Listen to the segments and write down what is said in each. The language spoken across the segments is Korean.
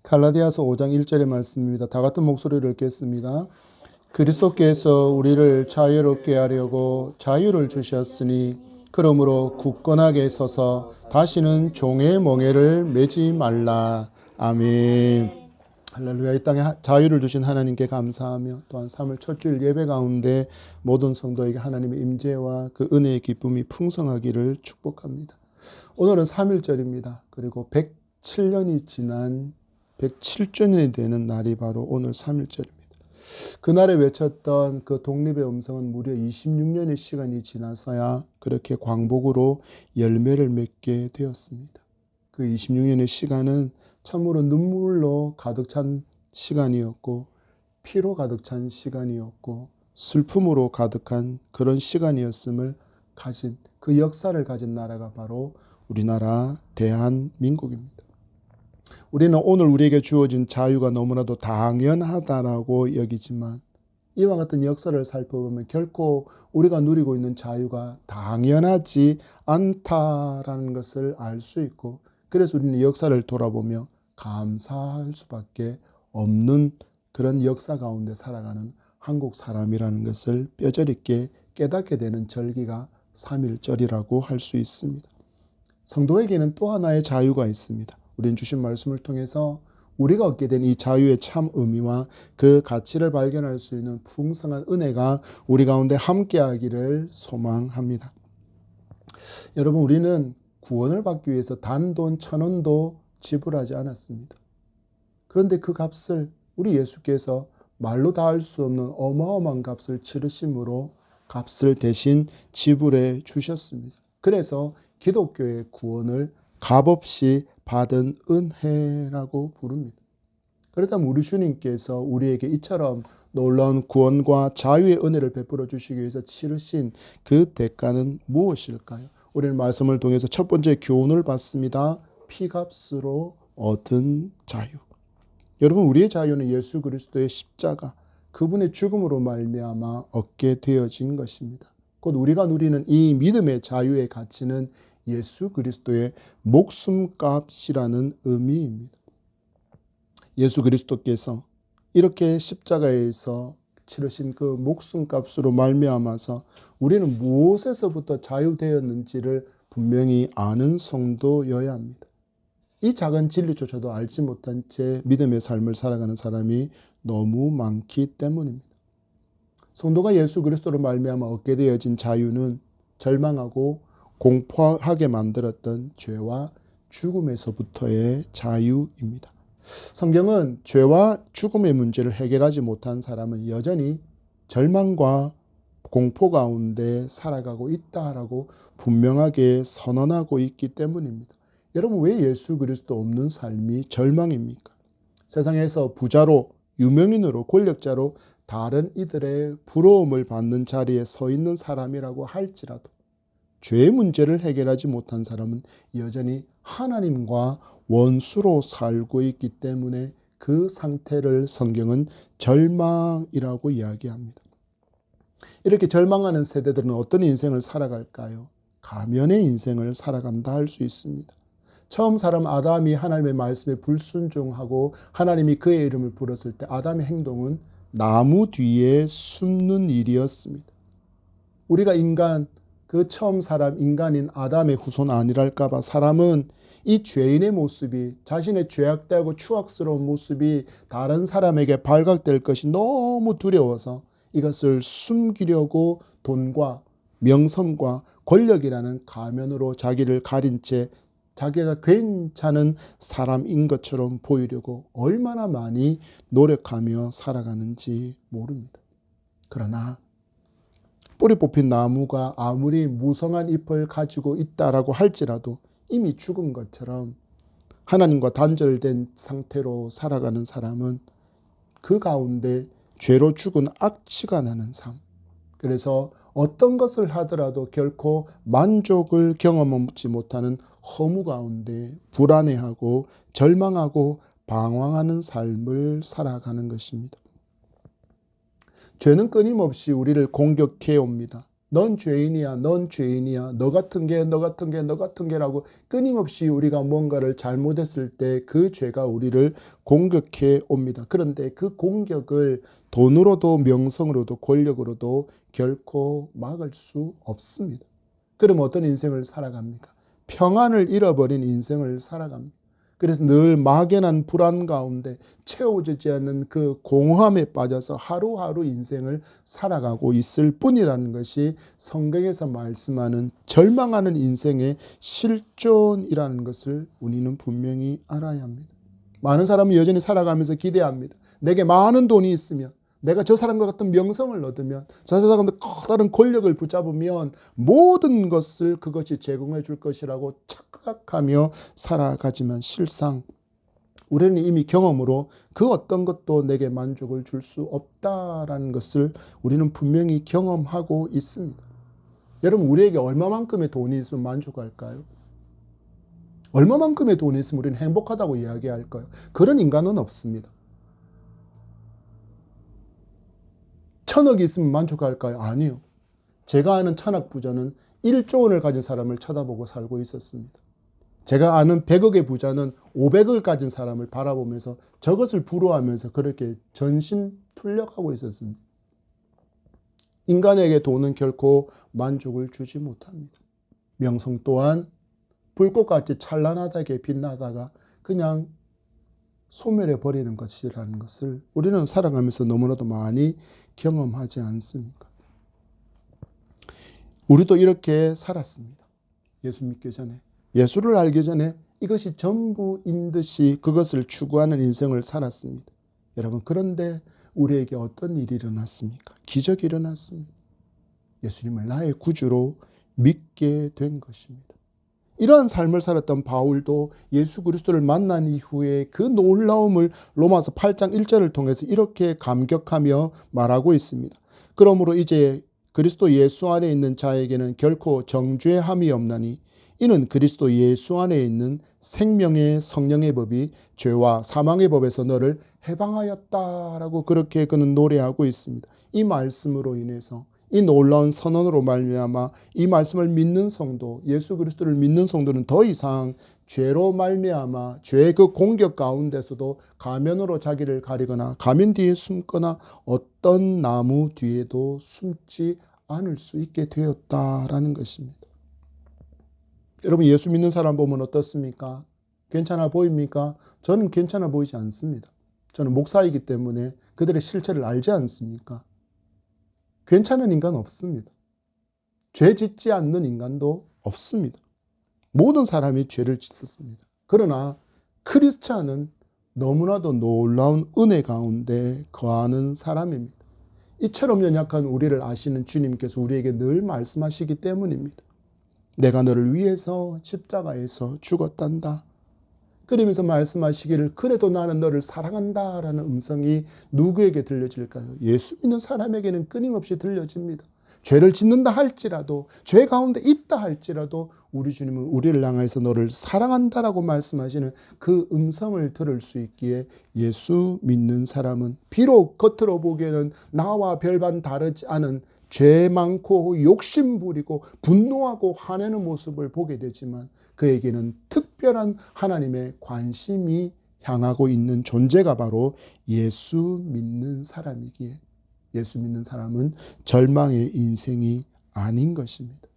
갈라디아서 5장 1절의 말씀입니다. 다 같은 목소리를 읽겠습니다. 그리스도께서 우리를 자유롭게 하려고 자유를 주셨으니 그러므로 굳건하게 서서 다시는 종의 멍에를 매지 말라. 아멘. 할렐루야. 이 땅에 자유를 주신 하나님께 감사하며 또한 3월 첫 주일 예배 가운데 모든 성도에게 하나님의 임재와 그 은혜의 기쁨이 풍성하기를 축복합니다. 오늘은 3일절입니다. 그리고 107년이 지난 107주년이 되는 날이 바로 오늘 3일절입니다. 그날에 외쳤던 그 독립의 음성은 무려 26년의 시간이 지나서야 그렇게 광복으로 열매를 맺게 되었습니다. 그 26년의 시간은 참으로 눈물로 가득 찬 시간이었고, 피로 가득 찬 시간이었고, 슬픔으로 가득한 그런 시간이었음을 가진, 그 역사를 가진 나라가 바로 우리나라 대한민국입니다. 우리는 오늘 우리에게 주어진 자유가 너무나도 당연하다라고 여기지만 이와 같은 역사를 살펴보면 결코 우리가 누리고 있는 자유가 당연하지 않다라는 것을 알 수 있고, 그래서 우리는 역사를 돌아보며 감사할 수밖에 없는 그런 역사 가운데 살아가는 한국 사람이라는 것을 뼈저리게 깨닫게 되는 절기가 3.1절이라고 할 수 있습니다. 성도에게는 또 하나의 자유가 있습니다. 우리는 주신 말씀을 통해서 우리가 얻게 된 이 자유의 참 의미와 그 가치를 발견할 수 있는 풍성한 은혜가 우리 가운데 함께하기를 소망합니다. 여러분, 우리는 구원을 받기 위해서 단돈 1,000원도 지불하지 않았습니다. 그런데 그 값을 우리 예수께서 말로 다 할 수 없는 어마어마한 값을 치르심으로 값을 대신 지불해 주셨습니다. 그래서 기독교의 구원을 값없이 받은 은혜라고 부릅니다. 그렇다면 우리 주님께서 우리에게 이처럼 놀라운 구원과 자유의 은혜를 베풀어 주시기 위해서 치르신 그 대가는 무엇일까요? 우리는 말씀을 통해서 첫 번째 교훈을 받습니다. 피값으로 얻은 자유. 여러분, 우리의 자유는 예수 그리스도의 십자가, 그분의 죽음으로 말미암아 얻게 되어진 것입니다. 곧 우리가 누리는 이 믿음의 자유의 가치는 예수 그리스도의 목숨값이라는 의미입니다. 예수 그리스도께서 이렇게 십자가에서 치르신 그 목숨값으로 말미암아서 우리는 무엇에서부터 자유되었는지를 분명히 아는 성도여야 합니다. 이 작은 진리조차도 알지 못한 채 믿음의 삶을 살아가는 사람이 너무 많기 때문입니다. 성도가 예수 그리스도로 말미암아 얻게 되어진 자유는 절망하고 공포하게 만들었던 죄와 죽음에서부터의 자유입니다. 성경은 죄와 죽음의 문제를 해결하지 못한 사람은 여전히 절망과 공포 가운데 살아가고 있다라고 분명하게 선언하고 있기 때문입니다. 여러분, 왜 예수 그리스도 없는 삶이 절망입니까? 세상에서 부자로, 유명인으로, 권력자로 다른 이들의 부러움을 받는 자리에 서 있는 사람이라고 할지라도 죄의 문제를 해결하지 못한 사람은 여전히 하나님과 원수로 살고 있기 때문에 그 상태를 성경은 절망이라고 이야기합니다. 이렇게 절망하는 세대들은 어떤 인생을 살아갈까요? 가면의 인생을 살아간다 할 수 있습니다. 처음 사람 아담이 하나님의 말씀에 불순종하고 하나님이 그의 이름을 부르실 때 아담의 행동은 나무 뒤에 숨는 일이었습니다. 우리가 그 처음 사람 인간인 아담의 후손 아니랄까 봐 사람은 이 죄인의 모습이, 자신의 죄악되고 추악스러운 모습이 다른 사람에게 발각될 것이 너무 두려워서 이것을 숨기려고 돈과 명성과 권력이라는 가면으로 자기를 가린 채 자기가 괜찮은 사람인 것처럼 보이려고 얼마나 많이 노력하며 살아가는지 모릅니다. 그러나 뿌리 뽑힌 나무가 아무리 무성한 잎을 가지고 있다라고 할지라도 이미 죽은 것처럼 하나님과 단절된 상태로 살아가는 사람은 그 가운데 죄로 죽은 악취가 나는 삶, 그래서 어떤 것을 하더라도 결코 만족을 경험하지 못하는 허무 가운데 불안해하고 절망하고 방황하는 삶을 살아가는 것입니다. 죄는 끊임없이 우리를 공격해 옵니다. 넌 죄인이야, 넌 죄인이야, 너 같은 게, 너 같은 게, 너 같은 게라고 끊임없이 우리가 뭔가를 잘못했을 때 그 죄가 우리를 공격해 옵니다. 그런데 그 공격을 돈으로도 명성으로도 권력으로도 결코 막을 수 없습니다. 그럼 어떤 인생을 살아갑니까? 평안을 잃어버린 인생을 살아갑니다. 그래서 늘 막연한 불안 가운데 채워지지 않는 그 공허함에 빠져서 하루하루 인생을 살아가고 있을 뿐이라는 것이 성경에서 말씀하는 절망하는 인생의 실존이라는 것을 우리는 분명히 알아야 합니다. 많은 사람은 여전히 살아가면서 기대합니다. 내게 많은 돈이 있으면, 내가 저 사람과 같은 명성을 얻으면, 저 사람과 커다란 권력을 붙잡으면 모든 것을 그것이 제공해 줄 것이라고 착각하며 살아가지만 실상 우리는 이미 경험으로 그 어떤 것도 내게 만족을 줄 수 없다라는 것을 우리는 분명히 경험하고 있습니다. 여러분, 우리에게 얼마만큼의 돈이 있으면 만족할까요? 얼마만큼의 돈이 있으면 우리는 행복하다고 이야기할까요? 그런 인간은 없습니다. 1,000억이 있으면 만족할까요? 아니요. 제가 아는 천억 부자는 1조 원을 가진 사람을 쳐다보고 살고 있었습니다. 제가 아는 100억의 부자는 500억을 가진 사람을 바라보면서 저것을 부러워하면서 그렇게 전심투력하고 있었습니다. 인간에게 돈은 결코 만족을 주지 못합니다. 명성 또한 불꽃같이 찬란하게 빛나다가 그냥 소멸해 버리는 것이라는 것을 우리는 살아가면서 너무나도 많이 경험하지 않습니까? 우리도 이렇게 살았습니다. 예수 믿기 전에, 예수를 알기 전에 이것이 전부인 듯이 그것을 추구하는 인생을 살았습니다. 여러분, 그런데 우리에게 어떤 일이 일어났습니까? 기적이 일어났습니다. 예수님을 나의 구주로 믿게 된 것입니다. 이러한 삶을 살았던 바울도 예수 그리스도를 만난 이후에 그 놀라움을 로마서 8장 1절을 통해서 이렇게 감격하며 말하고 있습니다. 그러므로 이제 그리스도 예수 안에 있는 자에게는 결코 정죄함이 없나니 이는 그리스도 예수 안에 있는 생명의 성령의 법이 죄와 사망의 법에서 너를 해방하였다라고 그렇게 그는 노래하고 있습니다. 이 말씀으로 인해서 이 놀라운 선언으로 말미암아 이 말씀을 믿는 성도, 예수 그리스도를 믿는 성도는 더 이상 죄로 말미암아 죄의 그 공격 가운데서도 가면으로 자기를 가리거나 가면 뒤에 숨거나 어떤 나무 뒤에도 숨지 않을 수 있게 되었다라는 것입니다. 여러분, 예수 믿는 사람 보면 어떻습니까? 괜찮아 보입니까? 저는 괜찮아 보이지 않습니다. 저는 목사이기 때문에 그들의 실체를 알지 않습니까? 괜찮은 인간 없습니다. 죄 짓지 않는 인간도 없습니다. 모든 사람이 죄를 짓습니다. 그러나 크리스찬은 너무나도 놀라운 은혜 가운데 거하는 사람입니다. 이처럼 연약한 우리를 아시는 주님께서 우리에게 늘 말씀하시기 때문입니다. 내가 너를 위해서 십자가에서 죽었단다. 그러면서 말씀하시기를 그래도 나는 너를 사랑한다라는 음성이 누구에게 들려질까요? 예수 믿는 사람에게는 끊임없이 들려집니다. 죄를 짓는다 할지라도, 죄 가운데 있다 할지라도 우리 주님은 우리를 향해서 너를 사랑한다라고 말씀하시는 그 음성을 들을 수 있기에 예수 믿는 사람은 비록 겉으로 보기에는 나와 별반 다르지 않은 죄 많고 욕심 부리고 분노하고 화내는 모습을 보게 되지만 그에게는 특별한 하나님의 관심이 향하고 있는 존재가 바로 예수 믿는 사람이기에 예수 믿는 사람은 절망의 인생이 아닌 것입니다.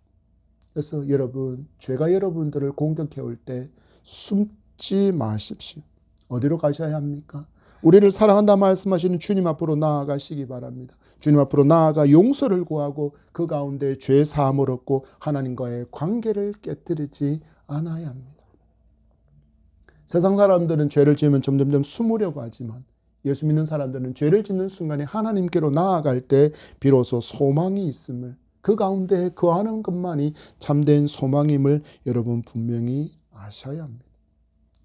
그래서 여러분, 죄가 여러분들을 공격해 올 때 숨지 마십시오. 어디로 가셔야 합니까? 우리를 사랑한다 말씀하시는 주님 앞으로 나아가시기 바랍니다. 주님 앞으로 나아가 용서를 구하고 그 가운데 죄 사함을 얻고 하나님과의 관계를 깨뜨리지 않아야 합니다. 세상 사람들은 죄를 지으면 점점점 숨으려고 하지만 예수 믿는 사람들은 죄를 짓는 순간에 하나님께로 나아갈 때 비로소 소망이 있음을, 그 가운데 거하는 것만이 참된 소망임을 여러분 분명히 아셔야 합니다.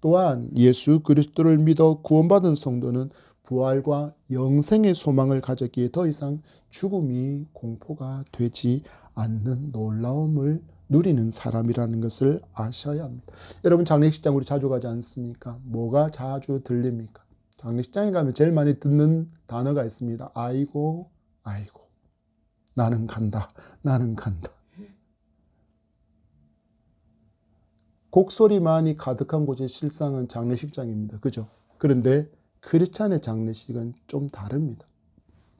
또한 예수 그리스도를 믿어 구원받은 성도는 부활과 영생의 소망을 가졌기에 더 이상 죽음이 공포가 되지 않는 놀라움을 누리는 사람이라는 것을 아셔야 합니다. 여러분, 장례식장 우리 자주 가지 않습니까? 뭐가 자주 들립니까? 장례식장에 가면 제일 많이 듣는 단어가 있습니다. 아이고, 아이고. 나는 간다. 나는 간다. 곡소리만이 가득한 곳이 실상은 장례식장입니다. 그죠? 그런데 크리스찬의 장례식은 좀 다릅니다.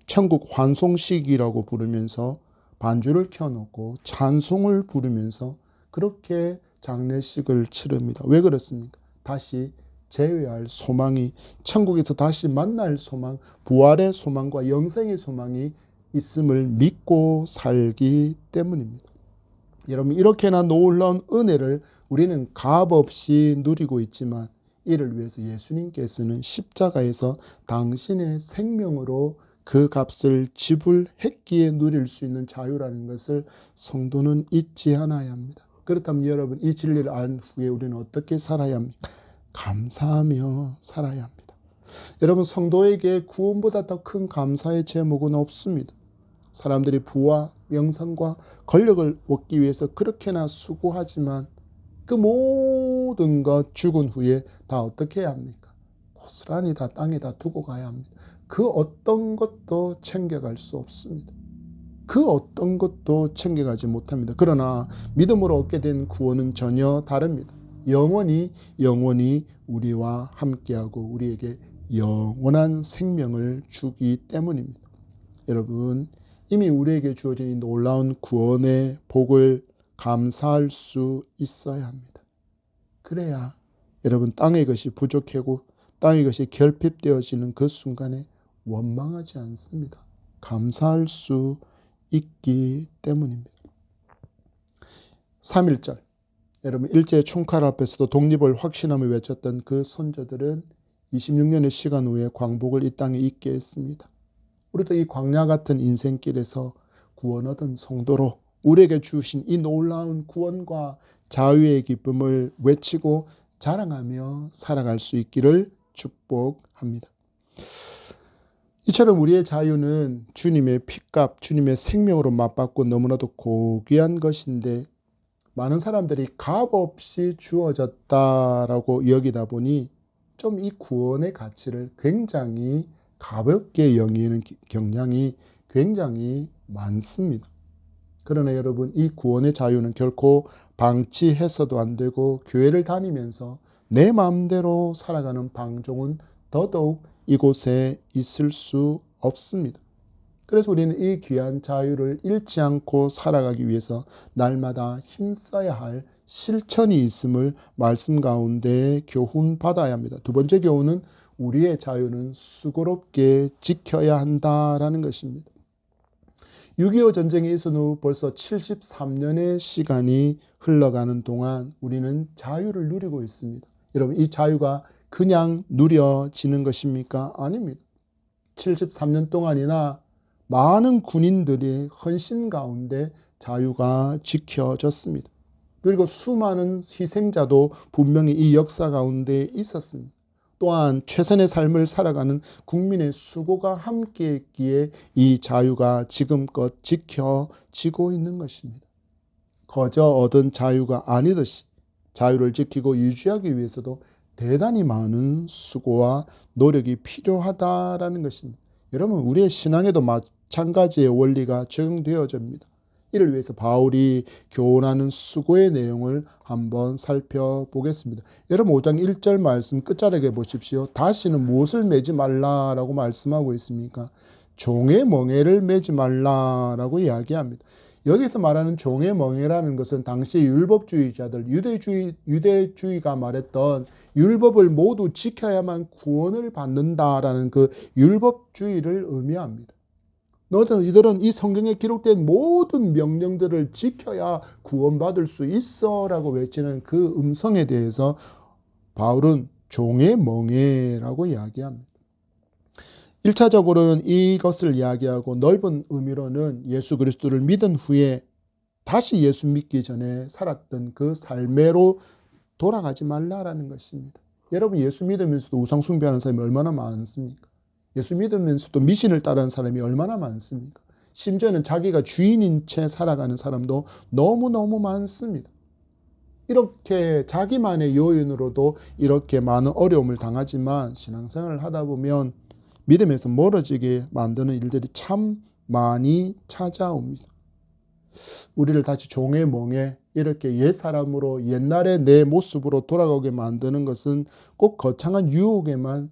천국 환송식이라고 부르면서 반주를 켜놓고 찬송을 부르면서 그렇게 장례식을 치릅니다. 왜 그렇습니까? 다시 재회할 소망이, 천국에서 다시 만날 소망, 부활의 소망과 영생의 소망이 있음을 믿고 살기 때문입니다. 여러분, 이렇게나 놀라운 은혜를 우리는 값없이 누리고 있지만 이를 위해서 예수님께서는 십자가에서 당신의 생명으로 그 값을 지불했기에 누릴 수 있는 자유라는 것을 성도는 잊지 않아야 합니다. 그렇다면 여러분, 이 진리를 안 후에 우리는 어떻게 살아야 합니까? 감사하며 살아야 합니다. 여러분, 성도에게 구원보다 더 큰 감사의 제목은 없습니다. 사람들이 부와 명성과 권력을 얻기 위해서 그렇게나 수고하지만 그 모든 것 죽은 후에 다 어떻게 해야 합니까? 고스란히 다 땅에다 두고 가야 합니다. 그 어떤 것도 챙겨갈 수 없습니다. 그 어떤 것도 챙겨가지 못합니다. 그러나 믿음으로 얻게 된 구원은 전혀 다릅니다. 영원히 우리와 함께하고 우리에게 영원한 생명을 주기 때문입니다. 여러분, 이미 우리에게 주어진 이 놀라운 구원의 복을 감사할 수 있어야 합니다. 그래야 여러분, 땅의 것이 부족하고 땅의 것이 결핍되어지는 그 순간에 원망하지 않습니다. 감사할 수 있기 때문입니다. 3.1절, 여러분, 일제의 총칼 앞에서도 독립을 확신하며 외쳤던 그 선조들은 26년의 시간 후에 광복을 이 땅에 있게 했습니다. 우리도 이 광야 같은 인생길에서 구원 얻은 성도로 우리에게 주신 이 놀라운 구원과 자유의 기쁨을 외치고 자랑하며 살아갈 수 있기를 축복합니다. 이처럼 우리의 자유는 주님의 피값, 주님의 생명으로 맞받고 너무나도 고귀한 것인데 많은 사람들이 값없이 주어졌다라고 여기다 보니 좀 이 구원의 가치를 굉장히 가볍게 여기는 경향이 굉장히 많습니다. 그러나 여러분, 이 구원의 자유는 결코 방치해서도 안 되고 교회를 다니면서 내 마음대로 살아가는 방종은 더더욱 이곳에 있을 수 없습니다. 그래서 우리는 이 귀한 자유를 잃지 않고 살아가기 위해서 날마다 힘써야 할 실천이 있음을 말씀 가운데 교훈받아야 합니다. 두 번째 교훈은 우리의 자유는 수고롭게 지켜야 한다라는 것입니다. 6.25 전쟁이 있은 후 벌써 73년의 시간이 흘러가는 동안 우리는 자유를 누리고 있습니다. 여러분, 이 자유가 그냥 누려지는 것입니까? 아닙니다. 73년 동안이나 많은 군인들의 헌신 가운데 자유가 지켜졌습니다. 그리고 수많은 희생자도 분명히 이 역사 가운데 있었습니다. 또한 최선의 삶을 살아가는 국민의 수고가 함께했기에 이 자유가 지금껏 지켜지고 있는 것입니다. 거저 얻은 자유가 아니듯이 자유를 지키고 유지하기 위해서도 대단히 많은 수고와 노력이 필요하다라는 것입니다. 여러분, 우리의 신앙에도 마찬가지의 원리가 적용되어집니다. 이를 위해서 바울이 교훈하는 수고의 내용을 한번 살펴보겠습니다. 여러분, 5장 1절 말씀 끝자락에 보십시오. 다시는 무엇을 매지 말라라고 말씀하고 있습니까? 종의 멍에를 매지 말라라고 이야기합니다. 여기서 말하는 종의 멍에라는 것은 당시 율법주의자들, 유대주의가 말했던 율법을 모두 지켜야만 구원을 받는다라는 그 율법주의를 의미합니다. 너희들은 이 성경에 기록된 모든 명령들을 지켜야 구원받을 수 있어 라고 외치는 그 음성에 대해서 바울은 종의 멍에라고 이야기합니다. 1차적으로는 이것을 이야기하고 넓은 의미로는 예수 그리스도를 믿은 후에 다시 예수 믿기 전에 살았던 그 삶으로 돌아가지 말라라는 것입니다. 여러분, 예수 믿으면서도 우상 숭배하는 사람이 얼마나 많습니까? 예수 믿으면서도 미신을 따르는 사람이 얼마나 많습니까? 심지어는 자기가 주인인 채 살아가는 사람도 너무너무 많습니다. 이렇게 자기만의 요인으로도 이렇게 많은 어려움을 당하지만 신앙생활을 하다 보면 믿음에서 멀어지게 만드는 일들이 참 많이 찾아옵니다. 우리를 다시 종의 멍에 이렇게 옛 사람으로 옛날의 내 모습으로 돌아가게 만드는 것은 꼭 거창한 유혹에만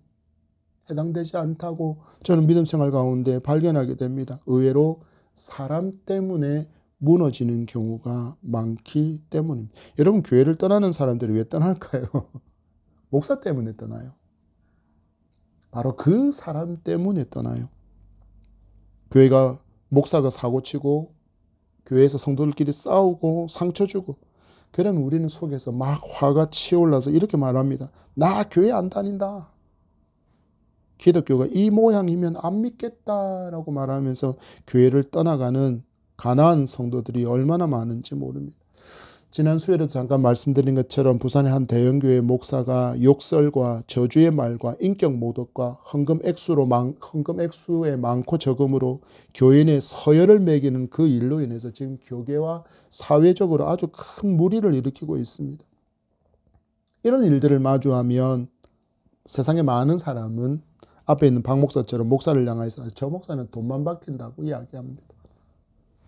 해당되지 않다고 저는 믿음 생활 가운데 발견하게 됩니다. 의외로 사람 때문에 무너지는 경우가 많기 때문입니다. 여러분, 교회를 떠나는 사람들이 왜 떠날까요? 목사 때문에 떠나요. 바로 그 사람 때문에 떠나요. 목사가 사고치고 교회에서 성도들끼리 싸우고 상처 주고, 그러면 우리는 속에서 막 화가 치올라서 이렇게 말합니다. 나 교회 안 다닌다. 기독교가 이 모양이면 안 믿겠다라고 말하면서 교회를 떠나가는 가난한 성도들이 얼마나 많은지 모릅니다. 지난 수요일에도 잠깐 말씀드린 것처럼 부산의 한 대형교회 목사가 욕설과 저주의 말과 인격 모독과 헌금 액수의 많고 적음으로 교회 내 서열을 매기는 그 일로 인해서 지금 교계와 사회적으로 아주 큰 무리를 일으키고 있습니다. 이런 일들을 마주하면 세상의 많은 사람은 앞에 있는 박 목사처럼 목사를 향해서 저 목사는 돈만 밝힌다고 이야기합니다.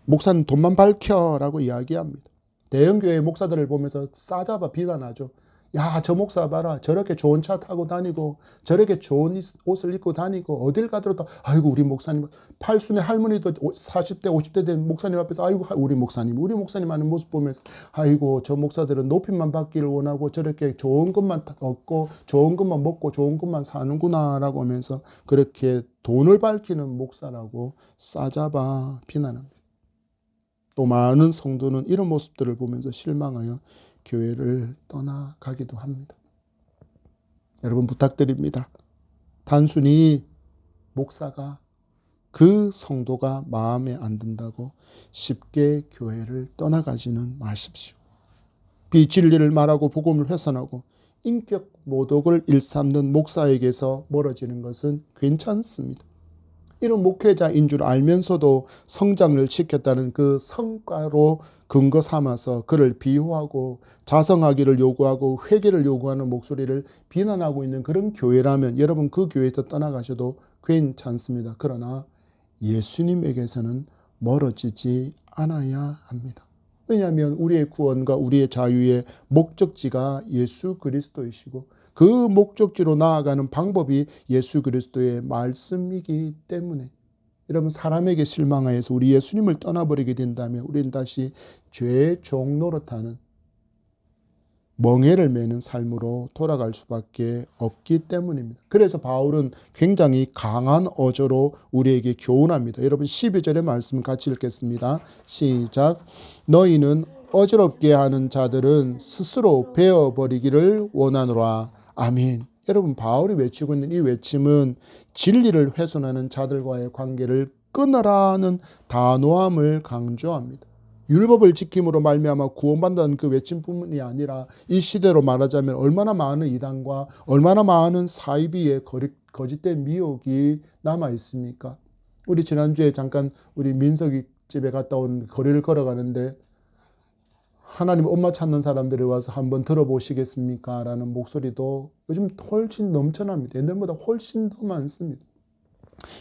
목사는 돈만 밝혀라고 이야기합니다. 대형교회 목사들을 보면서 싸잡아 비난하죠. 야, 저 목사 봐라. 저렇게 좋은 차 타고 다니고 저렇게 좋은 옷을 입고 다니고 어딜 가더라도 아이고 우리 목사님, 팔순의 할머니도 40대 50대 된 목사님 앞에서 아이고 우리 목사님 하는 모습 보면서 아이고 저 목사들은 높임만 받기를 원하고 저렇게 좋은 것만 얻고 좋은 것만 먹고 좋은 것만 사는구나 라고 하면서 그렇게 돈을 밝히는 목사라고 싸잡아 비난합니다. 또 많은 성도는 이런 모습들을 보면서 실망하여 교회를 떠나가기도 합니다. 여러분, 부탁드립니다. 단순히 목사가 그 성도가 마음에 안 든다고 쉽게 교회를 떠나가지는 마십시오. 비진리를 말하고 복음을 훼손하고 인격 모독을 일삼는 목사에게서 멀어지는 것은 괜찮습니다. 이런 목회자인 줄 알면서도 성장을 시켰다는 그 성과로 근거 삼아서 그를 비호하고 자성하기를 요구하고 회개를 요구하는 목소리를 비난하고 있는 그런 교회라면 여러분 그 교회에서 떠나가셔도 괜찮습니다. 그러나 예수님에게서는 멀어지지 않아야 합니다. 왜냐하면 우리의 구원과 우리의 자유의 목적지가 예수 그리스도이시고 그 목적지로 나아가는 방법이 예수 그리스도의 말씀이기 때문에 여러분, 사람에게 실망하여서 우리 예수님을 떠나버리게 된다면 우리는 다시 죄의 종 노릇하는 멍에를 매는 삶으로 돌아갈 수밖에 없기 때문입니다. 그래서 바울은 굉장히 강한 어조로 우리에게 교훈합니다. 여러분 12절의 말씀 같이 읽겠습니다. 시작. 너희는 어지럽게 하는 자들은 스스로 베어버리기를 원하노라. 아멘. 여러분, 바울이 외치고 있는 이 외침은 진리를 훼손하는 자들과의 관계를 끊으라는 단호함을 강조합니다. 율법을 지킴으로 말미암아 구원받는다는 그 외침뿐이 아니라 이 시대로 말하자면 얼마나 많은 이단과 얼마나 많은 사이비의 거짓된 미혹이 남아 있습니까? 우리 지난주에 잠깐 우리 민석이 집에 갔다 온 거리를 걸어가는데 하나님 엄마 찾는 사람들이 와서 한번 들어보시겠습니까? 라는 목소리도 요즘 훨씬 넘쳐납니다. 옛날보다 훨씬 더 많습니다.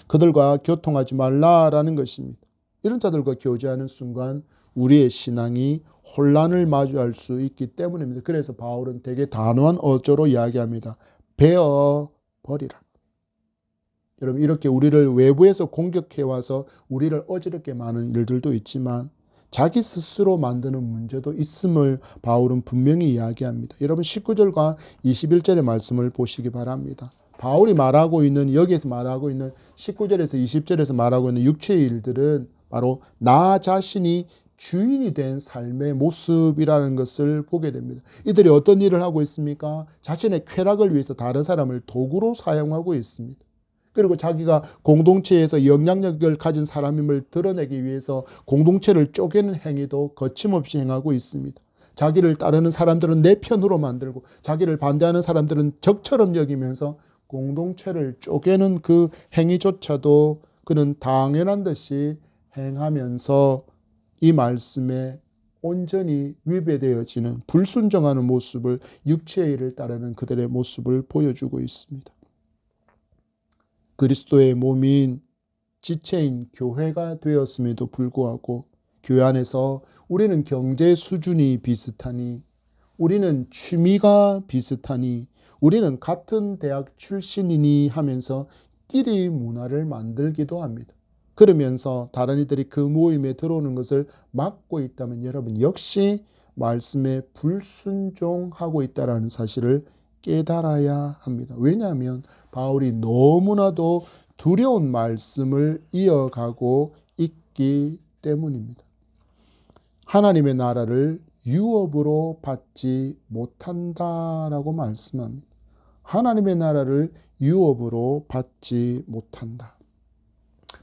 그들과 교통하지 말라라는 것입니다. 이런 자들과 교제하는 순간 우리의 신앙이 혼란을 마주할 수 있기 때문입니다. 그래서 바울은 되게 단호한 어조로 이야기합니다. 베어 버리라. 여러분, 이렇게 우리를 외부에서 공격해와서 우리를 어지럽게 많은 일들도 있지만 자기 스스로 만드는 문제도 있음을 바울은 분명히 이야기합니다. 여러분 19절과 21절의 말씀을 보시기 바랍니다. 바울이 말하고 있는 여기에서 말하고 있는 19절에서 20절에서 말하고 있는 육체의 일들은 바로 나 자신이 주인이 된 삶의 모습이라는 것을 보게 됩니다. 이들이 어떤 일을 하고 있습니까? 자신의 쾌락을 위해서 다른 사람을 도구로 사용하고 있습니다. 그리고 자기가 공동체에서 영향력을 가진 사람임을 드러내기 위해서 공동체를 쪼개는 행위도 거침없이 행하고 있습니다. 자기를 따르는 사람들은 내 편으로 만들고 자기를 반대하는 사람들은 적처럼 여기면서 공동체를 쪼개는 그 행위조차도 그는 당연한 듯이 행하면서 이 말씀에 온전히 위배되어지는 불순종하는 모습을, 육체의 일을 따르는 그들의 모습을 보여주고 있습니다. 그리스도의 몸인 지체인 교회가 되었음에도 불구하고 교회 안에서 우리는 경제 수준이 비슷하니, 우리는 취미가 비슷하니, 우리는 같은 대학 출신이니 하면서 끼리 문화를 만들기도 합니다. 그러면서 다른 이들이 그 모임에 들어오는 것을 막고 있다면 여러분 역시 말씀에 불순종하고 있다는 사실을 깨달아야 합니다. 왜냐하면 바울이 너무나도 두려운 말씀을 이어가고 있기 때문입니다. 하나님의 나라를 유업으로 받지 못한다라고 말씀합니다. 하나님의 나라를 유업으로 받지 못한다.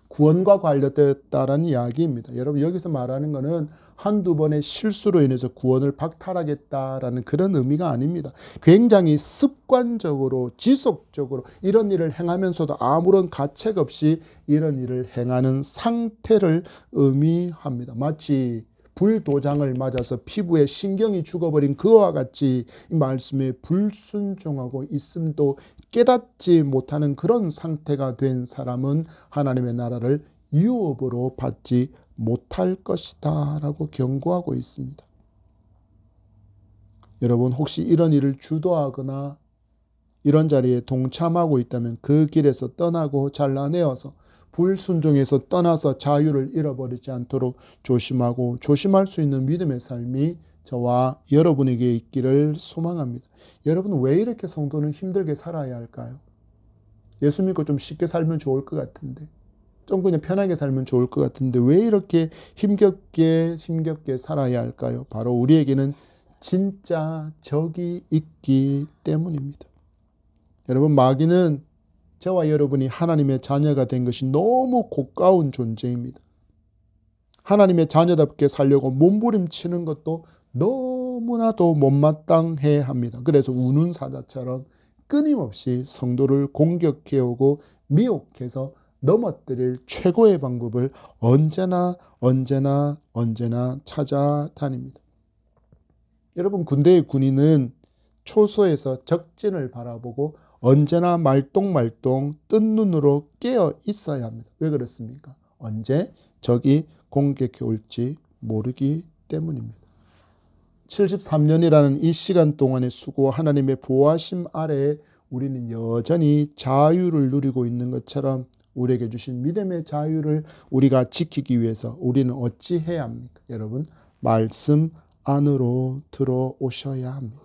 구원과 관련됐다라는 이야기입니다. 여러분 여기서 말하는 것은 한두 번의 실수로 인해서 구원을 박탈하겠다라는 그런 의미가 아닙니다. 굉장히 습관적으로 지속적으로 이런 일을 행하면서도 아무런 가책 없이 이런 일을 행하는 상태를 의미합니다. 마치 불도장을 맞아서 피부에 신경이 죽어버린 그와 같이 이 말씀에 불순종하고 있음도 깨닫지 못하는 그런 상태가 된 사람은 하나님의 나라를 유업으로 받지 못할 것이다 라고 경고하고 있습니다. 여러분 혹시 이런 일을 주도하거나 이런 자리에 동참하고 있다면 그 길에서 떠나고 잘라내어서 불순종에서 떠나서 자유를 잃어버리지 않도록 조심하고 조심할 수 있는 믿음의 삶이 저와 여러분에게 있기를 소망합니다. 여러분 왜 이렇게 성도는 힘들게 살아야 할까요? 예수 믿고 좀 쉽게 살면 좋을 것 같은데, 좀 그냥 편하게 살면 좋을 것 같은데 왜 이렇게 힘겹게 살아야 할까요? 바로 우리에게는 진짜 적이 있기 때문입니다. 여러분 마귀는 저와 여러분이 하나님의 자녀가 된 것이 너무 고가운 존재입니다. 하나님의 자녀답게 살려고 몸부림치는 것도 너무나도 못마땅해 합니다. 그래서 우는 사자처럼 끊임없이 성도를 공격해오고 미혹해서 넘어뜨릴 최고의 방법을 언제나 찾아다닙니다. 여러분 군대의 군인은 초소에서 적진을 바라보고 언제나 말똥말똥 뜬 눈으로 깨어 있어야 합니다. 왜 그렇습니까? 언제 적이 공격해 올지 모르기 때문입니다. 73년이라는 이 시간 동안의 수고와 하나님의 보호하심 아래에 우리는 여전히 자유를 누리고 있는 것처럼 우리에게 주신 믿음의 자유를 우리가 지키기 위해서 우리는 어찌 해야 합니까? 여러분 말씀 안으로 들어오셔야 합니다.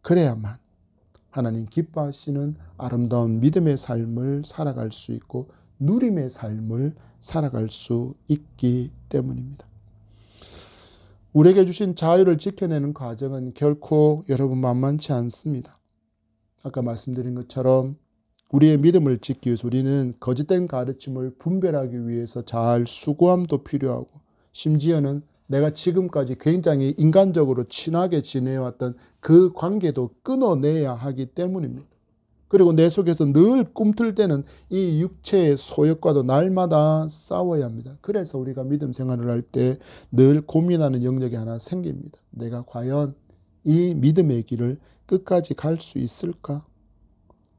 그래야만 하나님 기뻐하시는 아름다운 믿음의 삶을 살아갈 수 있고 누림의 삶을 살아갈 수 있기 때문입니다. 우리에게 주신 자유를 지켜내는 과정은 결코 여러분 만만치 않습니다. 아까 말씀드린 것처럼 우리의 믿음을 지키기 위해서 우리는 거짓된 가르침을 분별하기 위해서 잘 수고함도 필요하고 심지어는 내가 지금까지 굉장히 인간적으로 친하게 지내왔던 그 관계도 끊어내야 하기 때문입니다. 그리고 내 속에서 늘 꿈틀대는 이 육체의 소욕과도 날마다 싸워야 합니다. 그래서 우리가 믿음 생활을 할 때 늘 고민하는 영역이 하나 생깁니다. 내가 과연 이 믿음의 길을 끝까지 갈 수 있을까?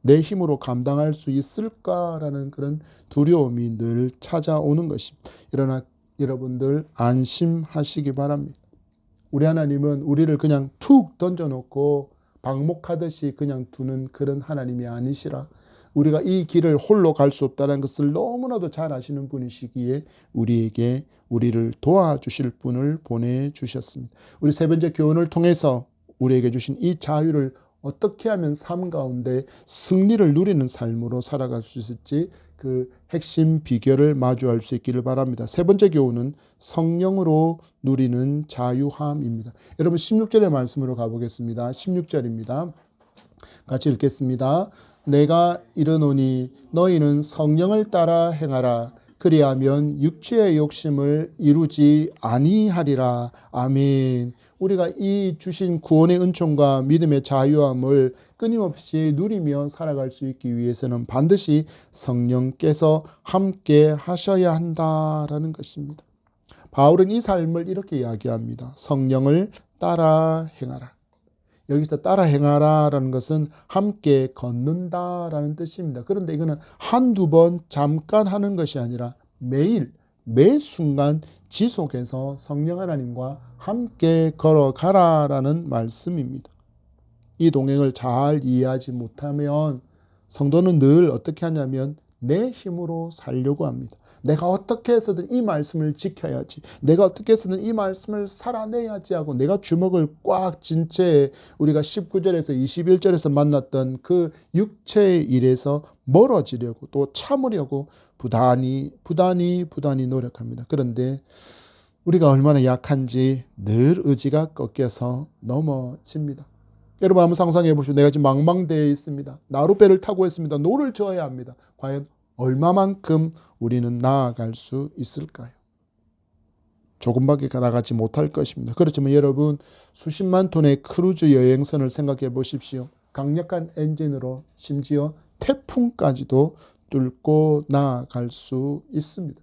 내 힘으로 감당할 수 있을까라는 그런 두려움이 늘 찾아오는 것입니다. 그러나 여러분들 안심하시기 바랍니다. 우리 하나님은 우리를 그냥 툭 던져놓고 방목하듯이 그냥 두는 그런 하나님이 아니시라. 우리가 이 길을 홀로 갈 수 없다는 것을 너무나도 잘 아시는 분이시기에 우리에게 우리를 도와주실 분을 보내주셨습니다. 우리 세 번째 교훈을 통해서 우리에게 주신 이 자유를 어떻게 하면 삶 가운데 승리를 누리는 삶으로 살아갈 수 있을지 그 핵심 비결을 마주할 수 있기를 바랍니다. 세 번째 교훈은 성령으로 누리는 자유함입니다. 여러분 16절의 말씀으로 가보겠습니다. 16절입니다. 같이 읽겠습니다. 내가 이르노니 너희는 성령을 따라 행하라. 그리하면 육체의 욕심을 이루지 아니하리라. 아멘. 우리가 이 주신 구원의 은총과 믿음의 자유함을 끊임없이 누리며 살아갈 수 있기 위해서는 반드시 성령께서 함께 하셔야 한다라는 것입니다. 바울은 이 삶을 이렇게 이야기합니다. 성령을 따라 행하라. 여기서 따라 행하라라는 것은 함께 걷는다라는 뜻입니다. 그런데 이거는 한두 번 잠깐 하는 것이 아니라 매일 매 순간 지속해서 성령 하나님과 함께 걸어가라라는 말씀입니다. 이 동행을 잘 이해하지 못하면 성도는 늘 어떻게 하냐면 내 힘으로 살려고 합니다. 내가 어떻게 해서든 이 말씀을 지켜야지, 내가 어떻게 해서든 이 말씀을 살아내야지 하고 내가 주먹을 꽉 쥔 채 우리가 19절에서 21절에서 만났던 그 육체의 일에서 멀어지려고 또 참으려고 부단히 노력합니다. 그런데 우리가 얼마나 약한지 늘 의지가 꺾여서 넘어집니다. 여러분 한번 상상해 보시오. 내가 지금 망망대해에 있습니다. 나룻배를 타고 있습니다. 노를 저어야 합니다. 과연 얼마만큼 우리는 나아갈 수 있을까요? 조금밖에 나가지 못할 것입니다. 그렇지만 여러분 수십만 톤의 크루즈 여행선을 생각해 보십시오. 강력한 엔진으로 심지어 태풍까지도 뚫고 나아갈 수 있습니다.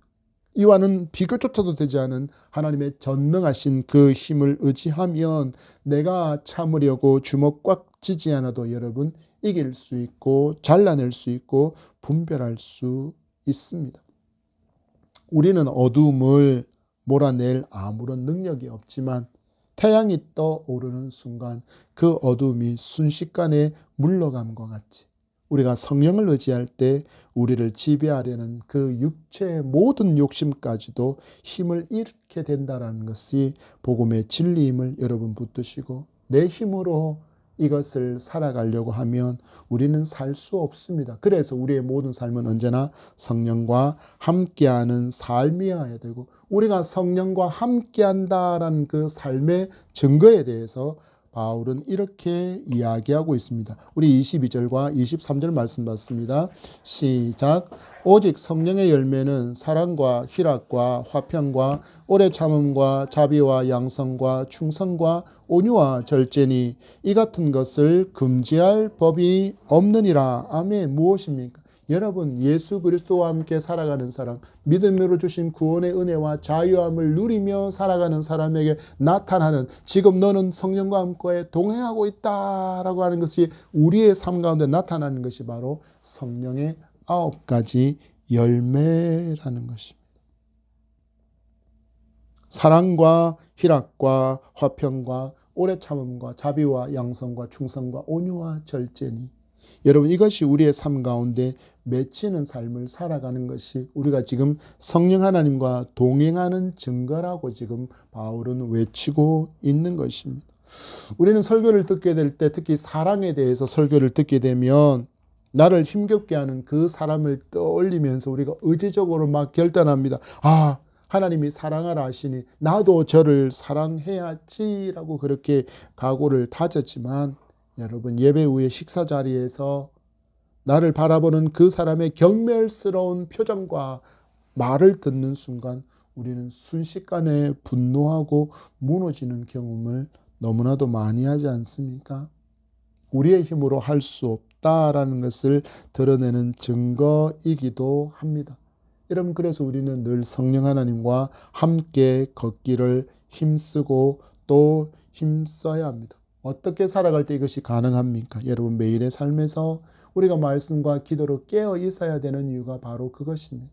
이와는 비교조차도 되지 않은 하나님의 전능하신 그 힘을 의지하면 내가 참으려고 주먹 꽉 쥐지 않아도 여러분 이길 수 있고 잘라낼 수 있고 분별할 수 있습니다. 우리는 어두움을 몰아낼 아무런 능력이 없지만 태양이 떠오르는 순간 그 어두움이 순식간에 물러감과 같이 우리가 성령을 의지할 때 우리를 지배하려는 그 육체의 모든 욕심까지도 힘을 잃게 된다는 것이 복음의 진리임을 여러분 붙드시고 내 힘으로 이것을 살아가려고 하면 우리는 살 수 없습니다. 그래서 우리의 모든 삶은 언제나 성령과 함께하는 삶이어야 되고 우리가 성령과 함께한다라는 그 삶의 증거에 대해서 바울은 이렇게 이야기하고 있습니다. 우리 22절과 23절 말씀 봤습니다. 시작. 오직 성령의 열매는 사랑과 희락과 화평과 오래 참음과 자비와 양성과 충성과 온유와 절제니 이 같은 것을 금지할 법이 없느니라. 아멘. 무엇입니까? 여러분 예수 그리스도와 함께 살아가는 사람, 믿음으로 주신 구원의 은혜와 자유함을 누리며 살아가는 사람에게 나타나는 지금 너는 성령과 함께 동행하고 있다라고 하는 것이 우리의 삶 가운데 나타나는 것이 바로 성령의 9가지 열매라는 것입니다. 사랑과 희락과 화평과 오래 참음과 자비와 양성과 충성과 온유와 절제니 여러분 이것이 우리의 삶 가운데 맺히는 삶을 살아가는 것이 우리가 지금 성령 하나님과 동행하는 증거라고 지금 바울은 외치고 있는 것입니다. 우리는 설교를 듣게 될 때 특히 사랑에 대해서 설교를 듣게 되면 나를 힘겹게 하는 그 사람을 떠올리면서 우리가 의지적으로 막 결단합니다. 아, 하나님이 사랑하라 하시니 나도 저를 사랑해야지라고 그렇게 각오를 다졌지만 여러분 예배 후에 식사 자리에서 나를 바라보는 그 사람의 경멸스러운 표정과 말을 듣는 순간 우리는 순식간에 분노하고 무너지는 경험을 너무나도 많이 하지 않습니까? 우리의 힘으로 할 수 없다라는 것을 드러내는 증거이기도 합니다. 여러분 그래서 우리는 늘 성령 하나님과 함께 걷기를 힘쓰고 또 힘써야 합니다. 어떻게 살아갈 때 이것이 가능합니까? 여러분 매일의 삶에서 우리가 말씀과 기도로 깨어 있어야 되는 이유가 바로 그것입니다.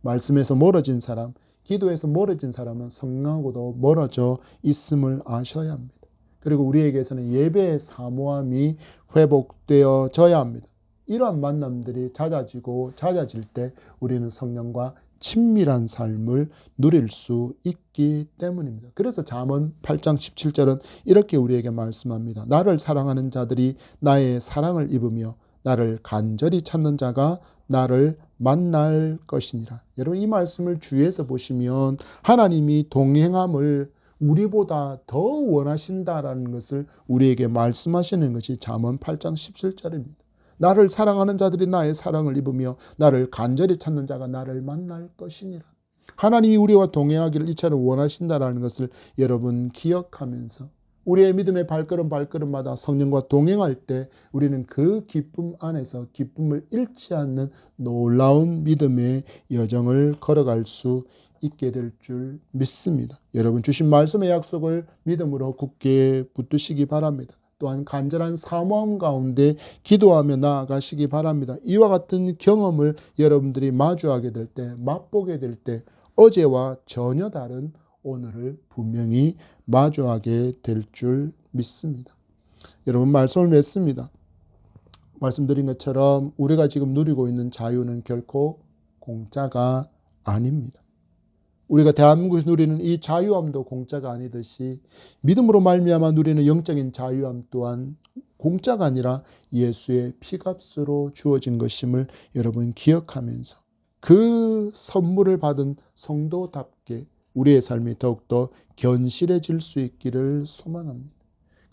말씀에서 멀어진 사람, 기도에서 멀어진 사람은 성령하고도 멀어져 있음을 아셔야 합니다. 그리고 우리에게서는 예배의 사모함이 회복되어져야 합니다. 이러한 만남들이 잦아질 때 우리는 성령과 친밀한 삶을 누릴 수 있기 때문입니다. 그래서 잠언 8장 17절은 이렇게 우리에게 말씀합니다. 나를 사랑하는 자들이 나의 사랑을 입으며 나를 간절히 찾는 자가 나를 만날 것이니라. 여러분 이 말씀을 주위에서 보시면 하나님이 동행함을 우리보다 더 원하신다라는 것을 우리에게 말씀하시는 것이 잠언 8장 17절입니다. 나를 사랑하는 자들이 나의 사랑을 입으며 나를 간절히 찾는 자가 나를 만날 것이니라. 하나님이 우리와 동행하기를 이처럼 원하신다라는 것을 여러분 기억하면서 우리의 믿음의 발걸음마다 성령과 동행할 때 우리는 그 기쁨 안에서 기쁨을 잃지 않는 놀라운 믿음의 여정을 걸어갈 수 있게 될 줄 믿습니다. 여러분 주신 말씀의 약속을 믿음으로 굳게 붙드시기 바랍니다. 또한 간절한 사모함 가운데 기도하며 나아가시기 바랍니다. 이와 같은 경험을 여러분들이 마주하게 될 때, 맛보게 될 때 어제와 전혀 다른 오늘을 분명히 마주하게 될 줄 믿습니다. 여러분, 말씀을 맺습니다. 말씀드린 것처럼 우리가 지금 누리고 있는 자유는 결코 공짜가 아닙니다. 우리가 대한민국에서 누리는 이 자유함도 공짜가 아니듯이 믿음으로 말미암아 누리는 영적인 자유함 또한 공짜가 아니라 예수의 피값으로 주어진 것임을 여러분 기억하면서 그 선물을 받은 성도답게 우리의 삶이 더욱더 견실해질 수 있기를 소망합니다.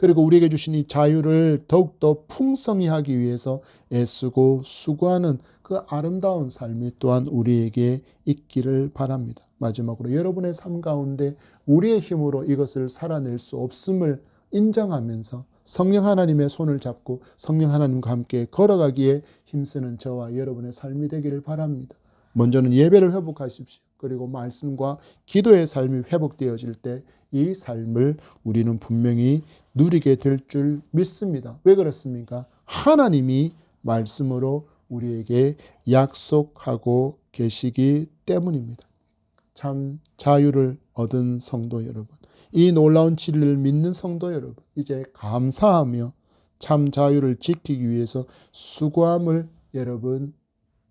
그리고 우리에게 주신 이 자유를 더욱더 풍성히 하기 위해서 애쓰고 수고하는 그 아름다운 삶이 또한 우리에게 있기를 바랍니다. 마지막으로 여러분의 삶 가운데 우리의 힘으로 이것을 살아낼 수 없음을 인정하면서 성령 하나님의 손을 잡고 성령 하나님과 함께 걸어가기에 힘쓰는 저와 여러분의 삶이 되기를 바랍니다. 먼저는 예배를 회복하십시오. 그리고 말씀과 기도의 삶이 회복되어질 때 이 삶을 우리는 분명히 누리게 될 줄 믿습니다. 왜 그렇습니까? 하나님이 말씀으로 우리에게 약속하고 계시기 때문입니다. 참 자유를 얻은 성도 여러분, 이 놀라운 진리를 믿는 성도 여러분, 이제 감사하며 참 자유를 지키기 위해서 수고함을 여러분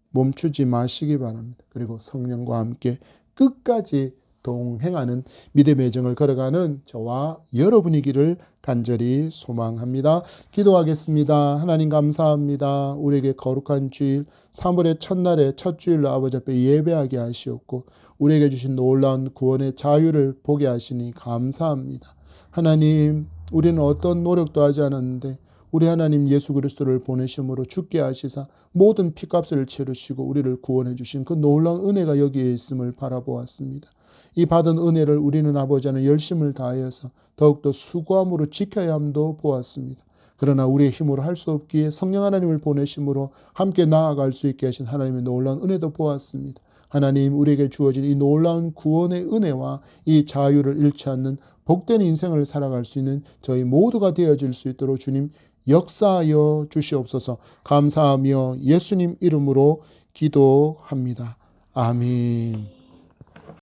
멈추지 마시기 바랍니다. 그리고 성령과 함께 끝까지 동행하는 믿음의 정을 걸어가는 저와 여러분이기를 간절히 소망합니다. 기도하겠습니다. 하나님 감사합니다. 우리에게 거룩한 주일 3월의 첫날에 첫 주일로 아버지 앞에 예배하게 하시옵고 우리에게 주신 놀라운 구원의 자유를 보게 하시니 감사합니다. 하나님, 우리는 어떤 노력도 하지 않았는데 우리 하나님 예수 그리스도를 보내심으로 죽게 하시사 모든 피값을 치르시고 우리를 구원해 주신 그 놀라운 은혜가 여기에 있음을 바라보았습니다. 이 받은 은혜를 우리는 아버지 하나님 열심을 다하여서 더욱더 수고함으로 지켜야 함도 보았습니다. 그러나 우리의 힘으로 할 수 없기에 성령 하나님을 보내심으로 함께 나아갈 수 있게 하신 하나님의 놀라운 은혜도 보았습니다. 하나님, 우리에게 주어진 이 놀라운 구원의 은혜와 이 자유를 잃지 않는 복된 인생을 살아갈 수 있는 저희 모두가 되어질 수 있도록 주님 역사하여 주시옵소서. 감사하며 예수님 이름으로 기도합니다. 아멘.